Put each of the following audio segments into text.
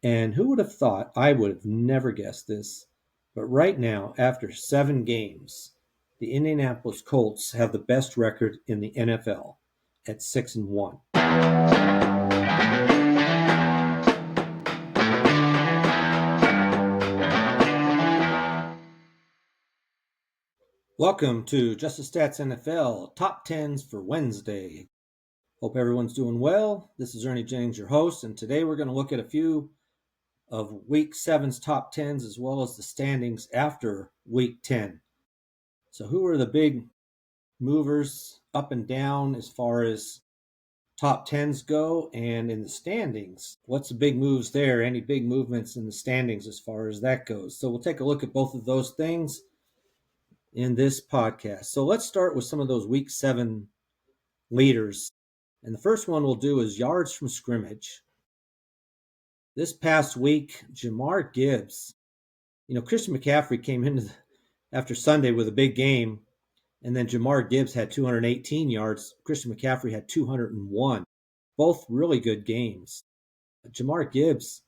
And who would have thought? I would have never guessed this. But right now, after 7 games, the Indianapolis Colts have the best record in the NFL at 6-1. Welcome to Just the Stats NFL Top 10's for Wednesday. Hope everyone's doing well. This is Ernie Jennings, your host, and today we're going to look at a few of Week 7's top 10s as well as the standings after Week 10. So, who are the big movers up and down as far as top 10s go, and in the standings? What's the big moves there? Any big movements in the standings as far as that goes? So, we'll take a look at both of those things in this podcast. So, let's start with some of those Week 7 leaders. And the first one we'll do is yards from scrimmage. This past week, Jahmyr Gibbs, Christian McCaffrey came in after Sunday with a big game, and then Jahmyr Gibbs had 218 yards. Christian McCaffrey had 201. Both really good games. Jahmyr Gibbs,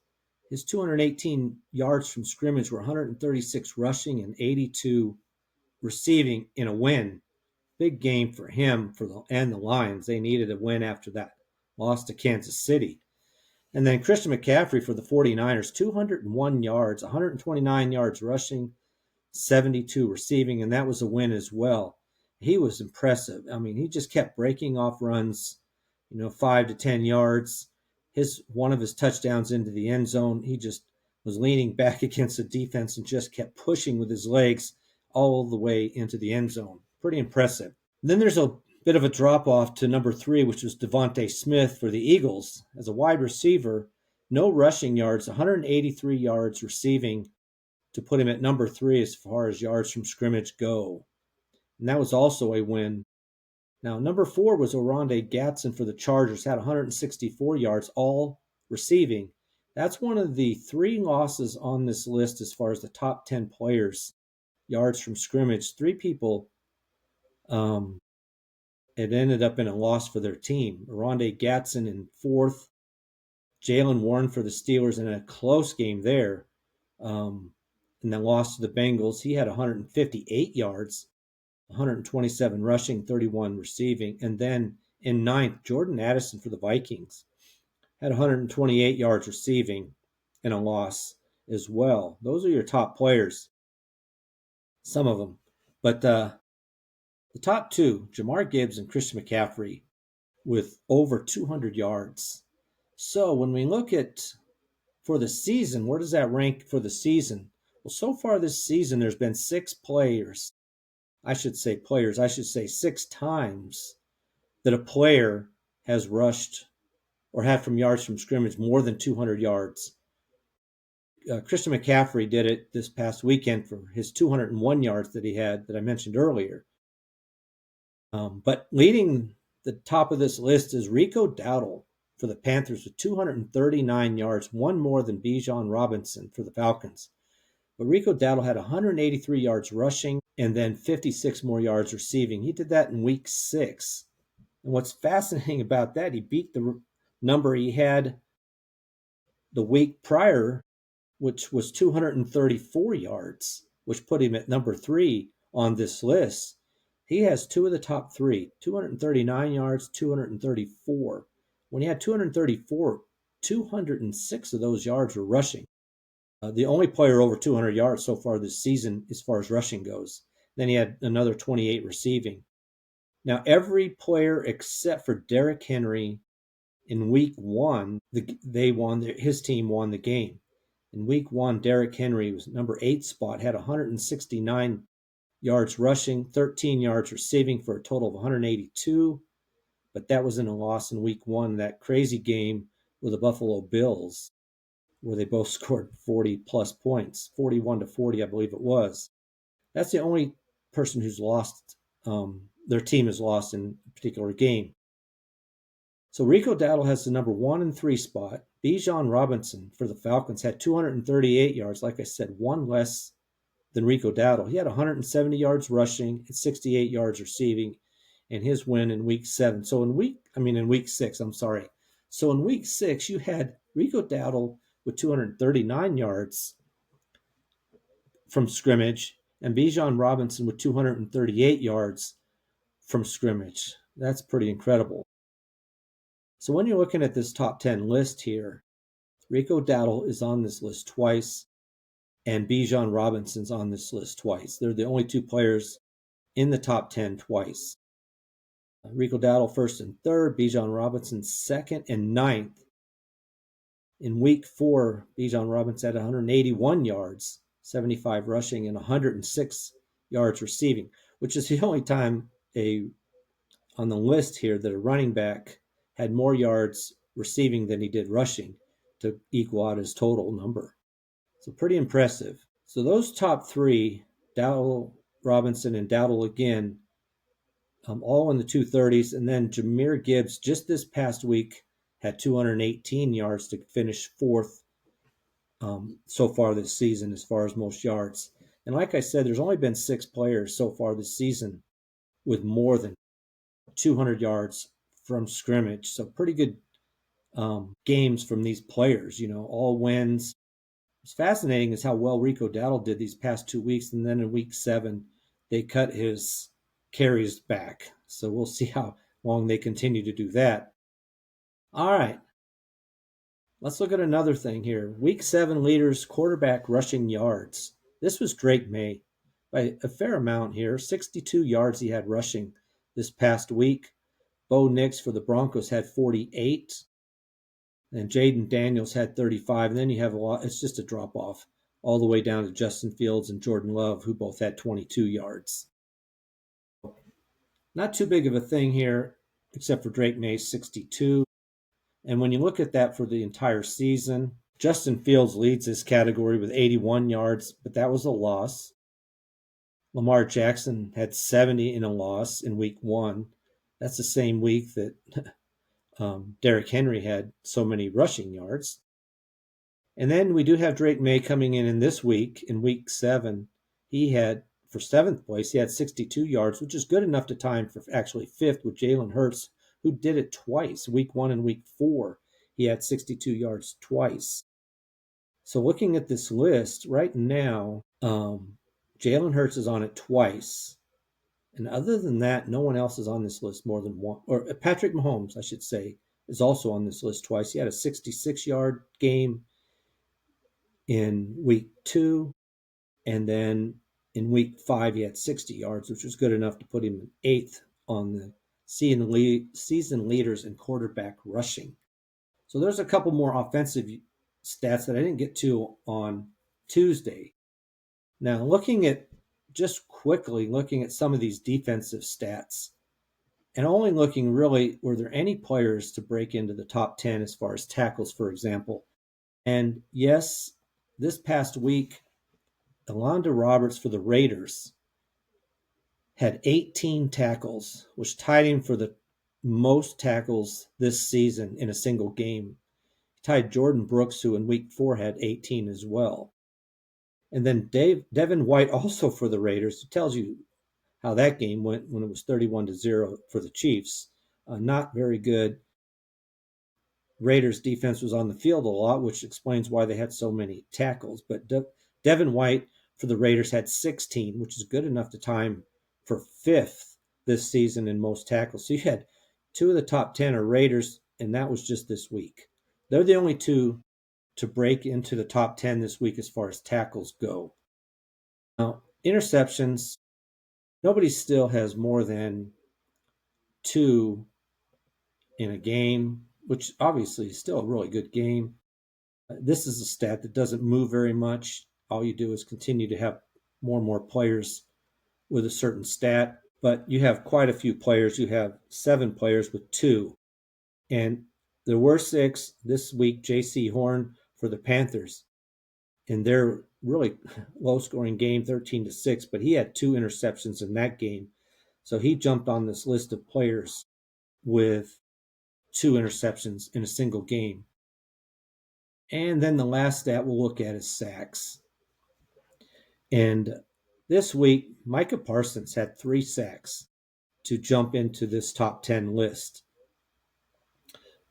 his 218 yards from scrimmage were 136 rushing and 82 receiving in a win. Big game for him and the Lions. They needed a win after that loss to Kansas City. And then Christian McCaffrey for the 49ers, 201 yards, 129 yards rushing, 72 receiving, and that was a win as well. He was impressive. I mean, he just kept breaking off runs, 5 to 10 yards. One of his touchdowns into the end zone, he just was leaning back against the defense and just kept pushing with his legs all the way into the end zone. Pretty impressive. Then there's a bit of a drop-off to number 3, which was Devontae Smith for the Eagles. As a wide receiver, no rushing yards, 183 yards receiving to put him at number 3 as far as yards from scrimmage go. And that was also a win. Now, number 4 was Oronde Gadsden for the Chargers, had 164 yards, all receiving. That's one of the 3 losses on this list as far as the top 10 players, yards from scrimmage. 3 people it ended up in a loss for their team. Oronde Gadsden in 4th, Jaylen Warren for the Steelers in a close game there, and then lost to the Bengals. He had 158 yards, 127 rushing, 31 receiving. And then in 9th, Jordan Addison for the Vikings had 128 yards receiving in a loss as well. Those are your top players, some of them. But the top 2, Jahmyr Gibbs and Christian McCaffrey, with over 200 yards. So when we look at for the season, where does that rank for the season? Well, so far this season, there's been 6 players. I should say 6 times that a player has rushed or had from yards from scrimmage more than 200 yards. Christian McCaffrey did it this past weekend for his 201 yards that he had that I mentioned earlier. But leading the top of this list is Rico Dowdle for the Panthers with 239 yards, one more than Bijan Robinson for the Falcons. But Rico Dowdle had 183 yards rushing and then 56 more yards receiving. He did that in week 6. And what's fascinating about that, he beat the number he had the week prior, which was 234 yards, which put him at number 3 on this list. He has 2 of the top 3, 239 yards, 234. When he had 234, 206 of those yards were rushing. The only player over 200 yards so far this season as far as rushing goes. Then he had another 28 receiving. Now, every player except for Derrick Henry in week 1, his team won the game. In week 1, Derrick Henry was number 8 spot, had 169 yards rushing, 13 yards receiving for a total of 182. But that was in a loss in week 1, that crazy game with the Buffalo Bills, where they both scored 40-plus points, 41-40, I believe it was. That's the only person who's lost, their team has lost in a particular game. So Rico Dowdle has the number 1 and 3 spot. Bijan Robinson for the Falcons had 238 yards, like I said, 1 less than Rico Dowdle. He had 170 yards rushing and 68 yards receiving in his win in week 7. In week 6, I'm sorry. So in week 6, you had Rico Dowdle with 239 yards from scrimmage, and Bijan Robinson with 238 yards from scrimmage. That's pretty incredible. So when you're looking at this top 10 list here, Rico Dowdle is on this list twice, and Bijan Robinson's on this list twice. They're the only two players in the top 10 twice. Rico Dowdle first and third, Bijan Robinson second and ninth. In week 4, Bijan Robinson had 181 yards, 75 rushing, and 106 yards receiving, which is the only time on the list here that a running back had more yards receiving than he did rushing to equal out his total number. So pretty impressive. So those top 3, Dowdle, Robinson, and Dowdle again, all in the 230s. And then Jahmyr Gibbs just this past week had 218 yards to finish 4th so far this season as far as most yards. And like I said, there's only been 6 players so far this season with more than 200 yards from scrimmage. So pretty good games from these players, all wins. What's fascinating is how well Rico Dowdle did these past 2 weeks. And then in week 7, they cut his carries back. So we'll see how long they continue to do that. All right. Let's look at another thing here. Week 7 leaders quarterback rushing yards. This was Drake May by a fair amount here. 62 yards he had rushing this past week. Bo Nix for the Broncos had 48. And Jaden Daniels had 35. And then you have a lot. It's just a drop off all the way down to Justin Fields and Jordan Love, who both had 22 yards. Not too big of a thing here, except for Drake May's 62. And when you look at that for the entire season, Justin Fields leads this category with 81 yards, but that was a loss. Lamar Jackson had 70 in a loss in week 1. That's the same week that Derrick Henry had so many rushing yards. And then we do have Drake May coming in this week, in week 7. He had, for 7th place, he had 62 yards, which is good enough to time for actually 5th with Jalen Hurts, who did it twice, week 1 and week 4. He had 62 yards twice. So looking at this list right now, Jalen Hurts is on it twice. And other than that, no one else is on this list more than one. Or Patrick Mahomes, I should say, is also on this list twice. He had a 66-yard game in week 2. And then in week 5, he had 60 yards, which was good enough to put him in 8th on the season leaders in quarterback rushing. So there's a couple more offensive stats that I didn't get to on Tuesday. Now, looking at some of these defensive stats, and only looking really, were there any players to break into the top 10 as far as tackles, for example? And yes, this past week, Alonda Roberts for the Raiders had 18 tackles, which tied him for the most tackles this season in a single game. He tied Jordan Brooks, who in week 4 had 18 as well. And then Devin White also for the Raiders. It tells you how that game went when it was 31-0 for the Chiefs. Not very good. Raiders defense was on the field a lot, which explains why they had so many tackles. But Devin White for the Raiders had 16, which is good enough to time for 5th this season in most tackles. So you had 2 of the top 10 are Raiders, and that was just this week. They're the only 2 to break into the top 10 this week as far as tackles go. Now, interceptions, nobody still has more than 2 in a game, which obviously is still a really good game. This is a stat that doesn't move very much. All you do is continue to have more and more players with a certain stat, but you have quite a few players. You have 7 players with 2. And there were 6 this week. J.C. Horn for the Panthers in their really low-scoring game, 13-6, but he had 2 interceptions in that game. So he jumped on this list of players with 2 interceptions in a single game. And then the last stat we'll look at is sacks. And this week, Micah Parsons had 3 sacks to jump into this top 10 list.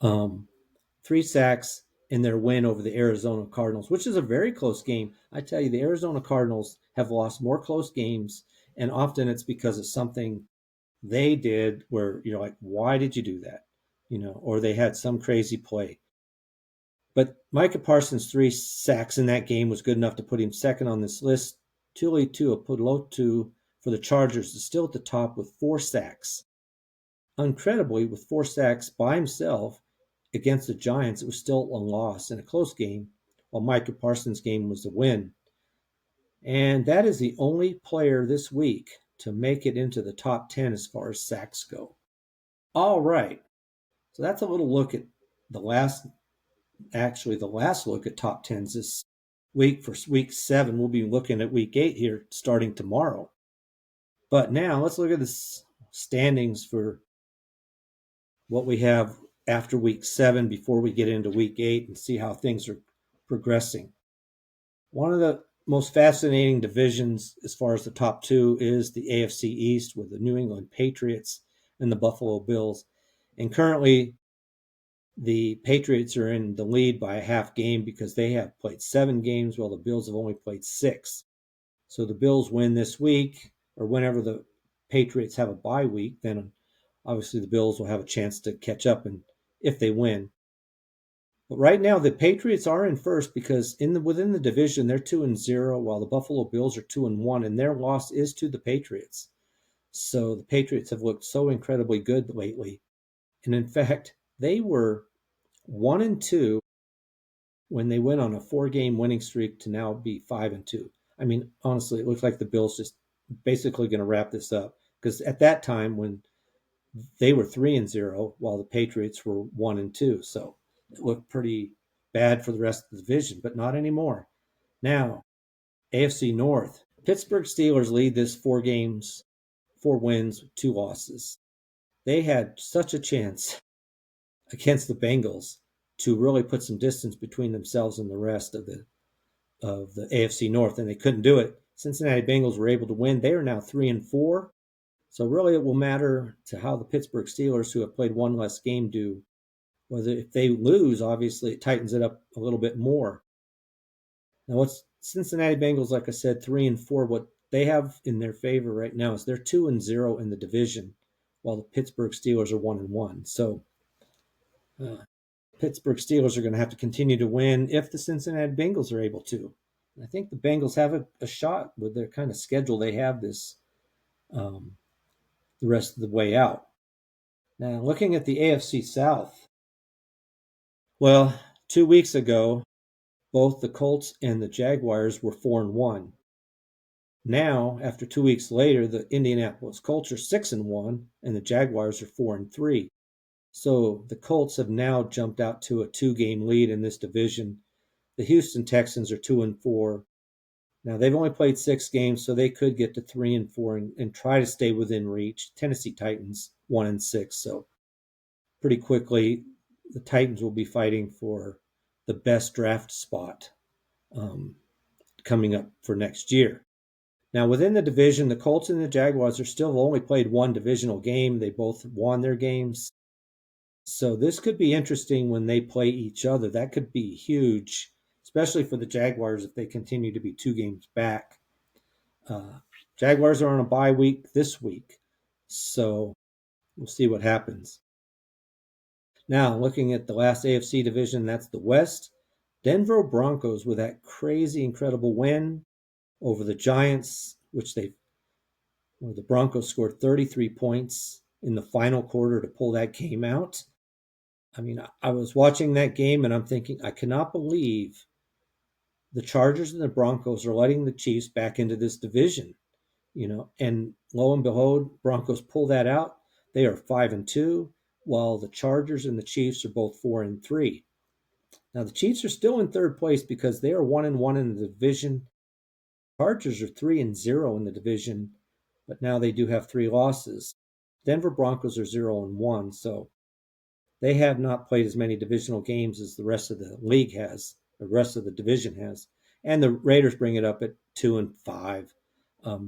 3 sacks, in their win over the Arizona Cardinals, which is a very close game. I tell you, the Arizona Cardinals have lost more close games, and often it's because of something they did where you're like, why did you do that? Or they had some crazy play. But Micah Parsons' 3 sacks in that game was good enough to put him second on this list. Tuli Tuipulotu for the Chargers is still at the top with 4 sacks. Incredibly, with 4 sacks by himself against the Giants, it was still a loss in a close game, while Micah Parsons' game was a win. And that is the only player this week to make it into the top 10 as far as sacks go. All right. So that's a little look at the last look at top 10s this week. For week 7, we'll be looking at week 8 here starting tomorrow. But now let's look at the standings for what we have after week 7 before we get into week 8 and see how things are progressing. One of the most fascinating divisions as far as the top 2 is the AFC East with the New England Patriots and the Buffalo Bills. And currently, the Patriots are in the lead by a half game because they have played 7 games while the Bills have only played 6. So the Bills win this week, or whenever the Patriots have a bye week, then obviously the Bills will have a chance to catch up and if they win. But right now the Patriots are in first because within the division they're 2-0 while the Buffalo Bills are 2-1 and their loss is to the Patriots. So the Patriots have looked so incredibly good lately. And in fact, they were 1-2 when they went on a 4-game winning streak to now be 5-2. I mean, honestly, it looks like the Bills just basically going to wrap this up because at that time when they were 3-0 while the Patriots were 1-2. So it looked pretty bad for the rest of the division, but not anymore. Now, AFC North. Pittsburgh Steelers lead this 4 wins, 2 losses. They had such a chance against the Bengals to really put some distance between themselves and the rest of the AFC North, and they couldn't do it. Cincinnati Bengals were able to win. They are now 3-4. So really it will matter to how the Pittsburgh Steelers, who have played 1 less game, do. Whether if they lose, obviously it tightens it up a little bit more. Now what's Cincinnati Bengals, like I said, 3-4. What they have in their favor right now is they're 2-0 in the division, while the Pittsburgh Steelers are 1-1. So Pittsburgh Steelers are going to have to continue to win if the Cincinnati Bengals are able to. I think the Bengals have a shot with their kind of schedule they have this the rest of the way out. Now, looking at the AFC South, well, 2 weeks ago, both the Colts and the Jaguars were 4-1. Now, after 2 weeks later, the Indianapolis Colts are 6-1 and the Jaguars are 4-3. So the Colts have now jumped out to a 2-game lead in this division. The Houston Texans are 2-4. Now they've only played 6 games, so they could get to 3-4 and try to stay within reach. Tennessee Titans 1-6. So pretty quickly, the Titans will be fighting for the best draft spot coming up for next year. Now within the division, the Colts and the Jaguars are still only played 1 divisional game. They both won their games. So this could be interesting when they play each other. That could be huge, especially for the Jaguars if they continue to be 2 games back. Jaguars are on a bye week this week, so we'll see what happens. Now, looking at the last AFC division, that's the West. Denver Broncos with that crazy, incredible win over the Giants, where the Broncos scored 33 points in the final quarter to pull that game out. I mean, I was watching that game and I'm thinking, I cannot believe the Chargers and the Broncos are letting the Chiefs back into this division, and lo and behold, Broncos pull that out. They are 5-2, while the Chargers and the Chiefs are both 4-3. Now the Chiefs are still in third place because they are 1-1 in the division. Chargers are 3-0 in the division, but now they do have 3 losses. Denver Broncos are 0-1, so they have not played as many divisional games as the rest of the league has, the rest of the division has. And the Raiders bring it up at 2-5.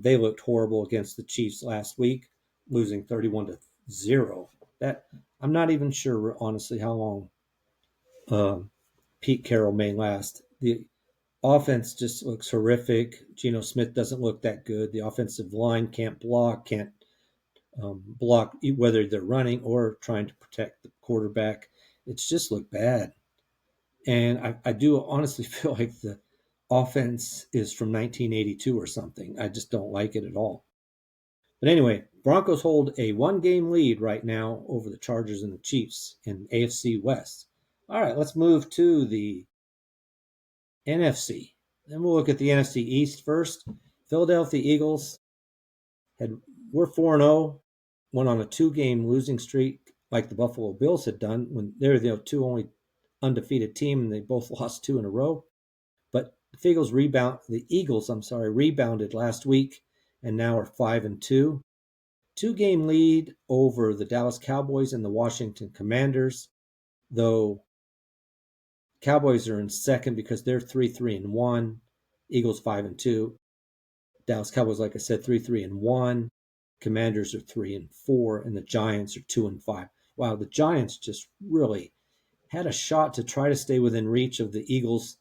They looked horrible against the Chiefs last week, losing 31-0. That I'm not even sure, honestly, how long Pete Carroll may last. The offense just looks horrific. Geno Smith doesn't look that good. The offensive line can't block whether they're running or trying to protect the quarterback. It's just looked bad. And I do honestly feel like the offense is from 1982 or something. I just don't like it at all. But anyway, Broncos hold a 1-game lead right now over the Chargers and the Chiefs in AFC West. All right, let's move to the NFC. Then we'll look at the NFC East first. Philadelphia Eagles were 4-0, went on a 2-game losing streak like the Buffalo Bills had done when they're the two only undefeated team and they both lost 2 in a row. But the Eagles rebounded last week and now are 5-2. 2-game lead over the Dallas Cowboys and the Washington Commanders, though Cowboys are in second because they're 3-1. Eagles 5-2. Dallas Cowboys, like I said, 3-1. Commanders are 3-4, and the Giants are 2-5. Wow, the Giants just really had a shot to try to stay within reach of the Eagles,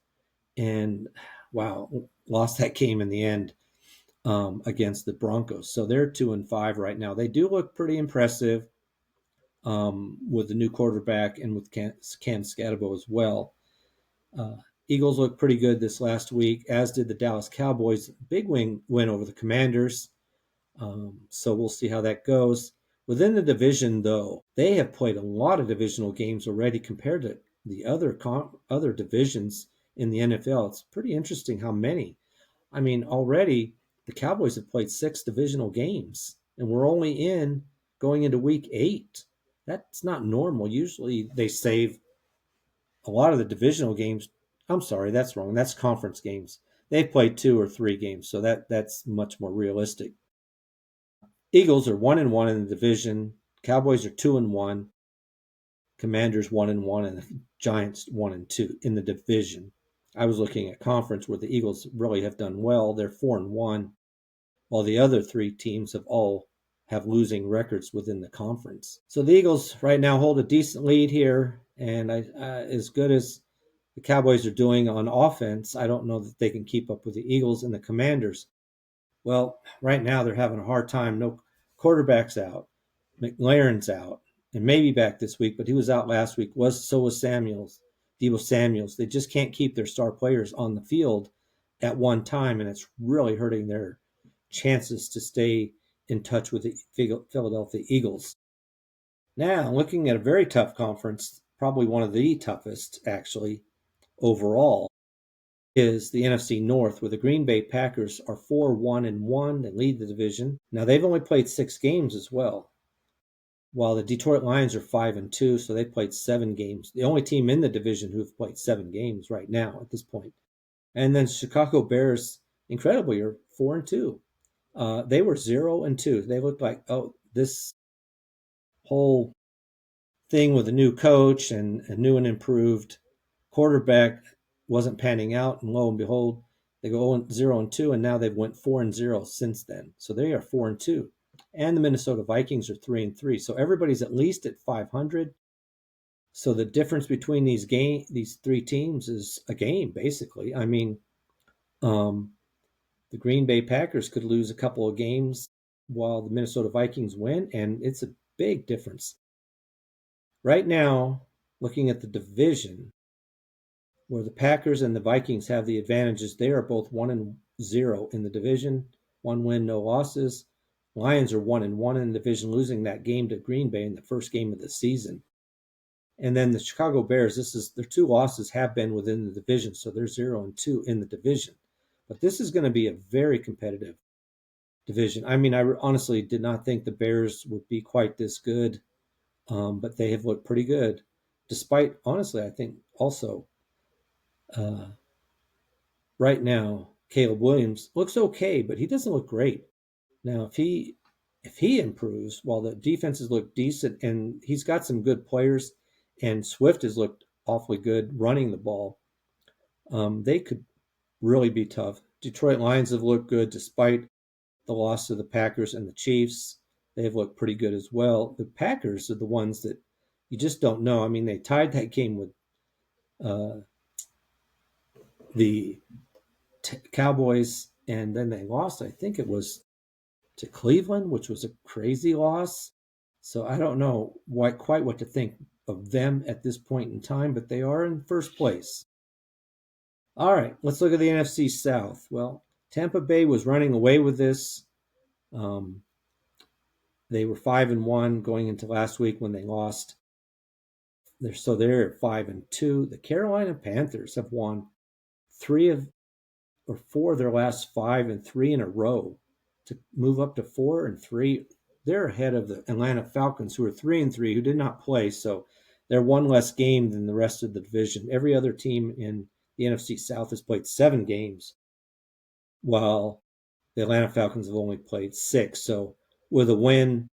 and wow, lost that game in the end against the Broncos. So they're 2-5 right now. They do look pretty impressive with the new quarterback and with Cam Scatterbo as well. Eagles look pretty good this last week, as did the Dallas Cowboys. Big win over the Commanders. So we'll see how that goes. Within the division, though, they have played a lot of divisional games already compared to the other divisions in the NFL. It's pretty interesting how many. I mean, already the Cowboys have played 6 divisional games, and we're only going into week 8. That's not normal. Usually they save a lot of the divisional games. I'm sorry, that's wrong. That's conference games. They've played 2 or 3 games, so that's much more realistic. Eagles are 1-1 in the division. Cowboys are 2-1. Commanders 1-1, and the Giants 1-2 in the division. I was looking at conference where the Eagles really have done well. They're 4-1, while the other 3 teams have losing records within the conference. So the Eagles right now hold a decent lead here, and as good as the Cowboys are doing on offense, I don't know that they can keep up with the Eagles and the Commanders. Well, right now they're having a hard time. No quarterback's out. McLaurin's out and maybe back this week, but he was out last week. So was Deebo Samuels. They just can't keep their star players on the field at one time, and it's really hurting their chances to stay in touch with the Philadelphia Eagles. Now, looking at a very tough conference, probably one of the toughest actually overall, is the NFC North, where the Green Bay Packers are 4-1 and lead the division. Now they've only played 6 games as well, while the Detroit Lions are 5-2, so they played 7 games. The only team in the division who've played 7 games right now at this point. And then Chicago Bears, incredibly, are 4-2. They were 0-2. They looked like, this whole thing with a new coach and a new and improved quarterback wasn't panning out, and lo and behold, they go 0-2, and now they've went 4-0 since then. So they are 4-2, and the Minnesota Vikings are 3-3. So everybody's at least at 500. So the difference between these 3 teams is a game, basically. I mean, the Green Bay Packers could lose a couple of games while the Minnesota Vikings win, and it's a big difference. Right now, looking at the division, where the Packers and the Vikings have the advantages, they are both 1-0 in the division, 1 win, no losses. Lions are 1-1 in the division, losing that game to Green Bay in the first game of the season. And then the Chicago Bears, their 2 losses have been within the division, so they're 0-2 in the division. But this is going to be a very competitive division. I mean, I honestly did not think the Bears would be quite this good, but they have looked pretty good. Despite, honestly, I think also right now, Caleb Williams looks okay, but he doesn't look great. Now, if he improves, while the defenses look decent, and he's got some good players, and Swift has looked awfully good running the ball, they could really be tough. Detroit Lions have looked good despite the loss to the Packers and the Chiefs. They've looked pretty good as well. The Packers are the ones that you just don't know. I mean, they tied that game with the Cowboys, and then they lost. I think it was to Cleveland, which was a crazy loss. So I don't know quite what to think of them at this point in time, but they are in first place. All right, let's look at the NFC South. Well, Tampa Bay was running away with this. Um, they were 5-1 going into last week when they lost. They're at 5-2. The Carolina Panthers have won four of their last five and three in a row to move up to 4-3. They're ahead of the Atlanta Falcons, who are 3-3, who did not play. So they're one less game than the rest of the division. Every other team in the NFC South has played 7 games, while the Atlanta Falcons have only played 6. So with a win,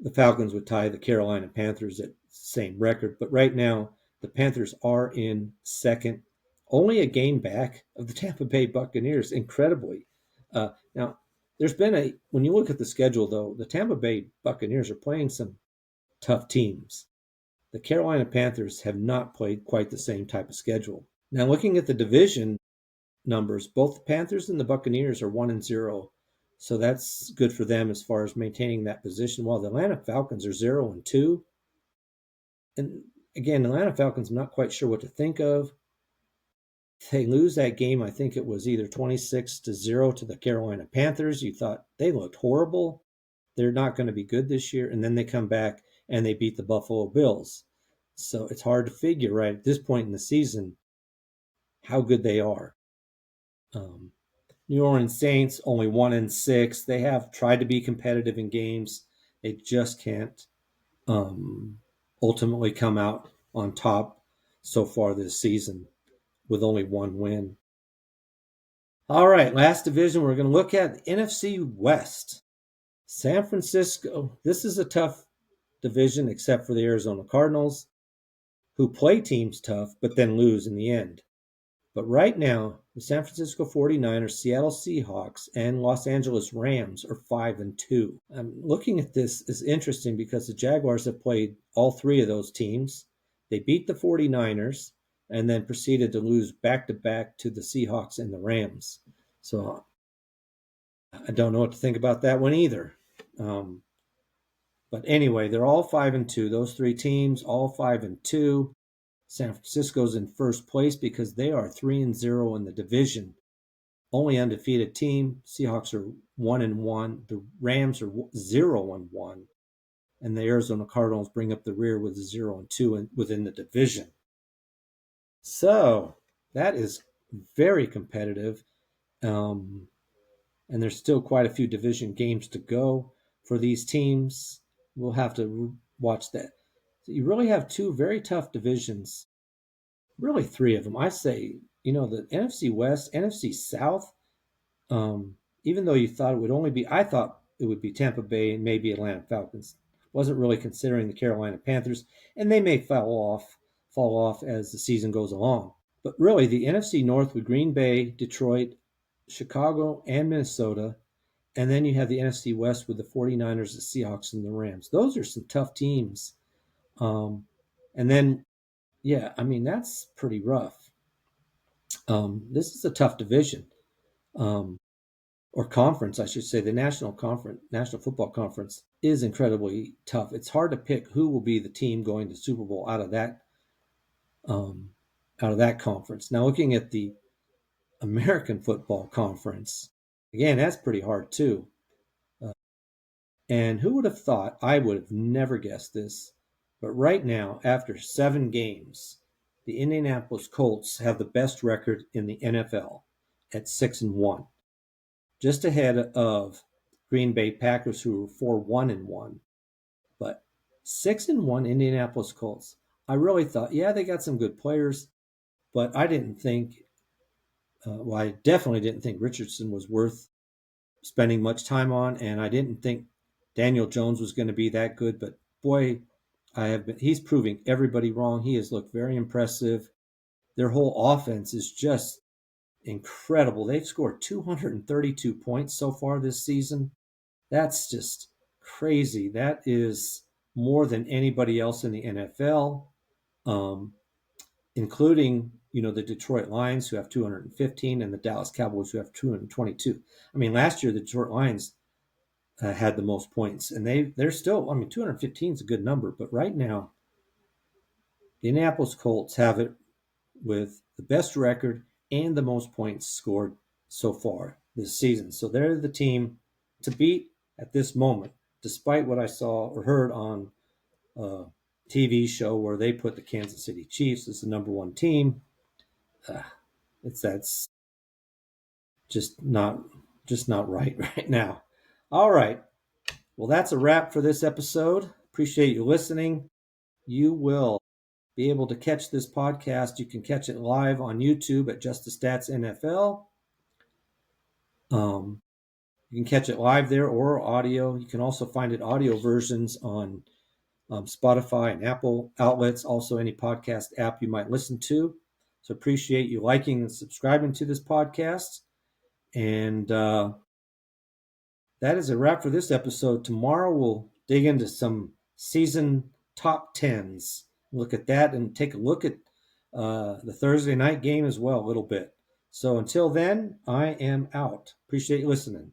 the Falcons would tie the Carolina Panthers at the same record. But right now, the Panthers are in second, only a game back of the Tampa Bay Buccaneers, incredibly. Now, when you look at the schedule, though, the Tampa Bay Buccaneers are playing some tough teams. The Carolina Panthers have not played quite the same type of schedule. Now, looking at the division numbers, both the Panthers and the Buccaneers are 1-0. So that's good for them as far as maintaining that position, while the Atlanta Falcons are 0-2. And again, the Atlanta Falcons, I'm not quite sure what to think of. They lose that game. I think it was either 26-0 to the Carolina Panthers. You thought they looked horrible. They're not going to be good this year. And then they come back and they beat the Buffalo Bills. So it's hard to figure right at this point in the season how good they are. New Orleans Saints only 1-6. They have tried to be competitive in games. They just can't ultimately come out on top so far this season with only 1 win. All right, last division we're going to look at, the NFC West. San Francisco, this is a tough division except for the Arizona Cardinals, who play teams tough but then lose in the end. But right now, the San Francisco 49ers, Seattle Seahawks, and Los Angeles Rams are 5-2. I'm looking at this is interesting because the Jaguars have played all 3 of those teams. They beat the 49ers and then proceeded to lose back-to-back to the Seahawks and the Rams. So I don't know what to think about that one either. But anyway, they're all 5-2. Those 3 teams, all 5-2. San Francisco's in first place because they are 3-0 in the division. Only undefeated team. Seahawks are 1-1. The Rams are 0-1. And the Arizona Cardinals bring up the rear with 0-2 within the division. So that is very competitive. And there's still quite a few division games to go for these teams. We'll have to watch that. So you really have 2 very tough divisions. Really 3 of them. I say, the NFC West, NFC South, even though you thought it would only be, I thought it would be Tampa Bay and maybe Atlanta Falcons. Wasn't really considering the Carolina Panthers, and they may fall off as the season goes along. But really, the NFC North with Green Bay, Detroit, Chicago, and Minnesota, and then you have the NFC West with the 49ers, the Seahawks, and the Rams. Those are some tough teams. And then, yeah, I mean, that's pretty rough. This is a tough division. Or conference, I should say. The National Football Conference is incredibly tough. It's hard to pick who will be the team going to Super Bowl out of that conference. Now, looking at the American Football Conference, again, that's pretty hard too. And who would have thought? I would have never guessed this. But right now, after 7 games, the Indianapolis Colts have the best record in the NFL at 6-1. Just ahead of Green Bay Packers, who were 4-1-1. But 6-1 Indianapolis Colts. I really thought, yeah, they got some good players, but I didn't think, I definitely didn't think Richardson was worth spending much time on, and I didn't think Daniel Jones was going to be that good. But boy, he's proving everybody wrong. He has looked very impressive. Their whole offense is just incredible. They've scored 232 points so far this season. That's just crazy. That is more than anybody else in the NFL, including the Detroit Lions, who have 215, and the Dallas Cowboys, who have 222. I mean, last year the Detroit Lions had the most points, and they're still. I mean, 215 is a good number, but right now the Indianapolis Colts have it with the best record and the most points scored so far this season. So they're the team to beat at this moment, despite what I saw or heard on a TV show where they put the Kansas City Chiefs as the number one team. That's just not right now. All right. Well, that's a wrap for this episode. Appreciate you listening. You will be able to catch this podcast. You can catch it live on YouTube at Just the Stats NFL. You can catch it live there or audio. You can also find it audio versions on Spotify and Apple outlets, also any podcast app you might listen to. So appreciate you liking and subscribing to this podcast. And that is a wrap for this episode. Tomorrow we'll dig into some season top 10's. Look at that and take a look at the Thursday night game as well a little bit. So until then, I am out. Appreciate you listening.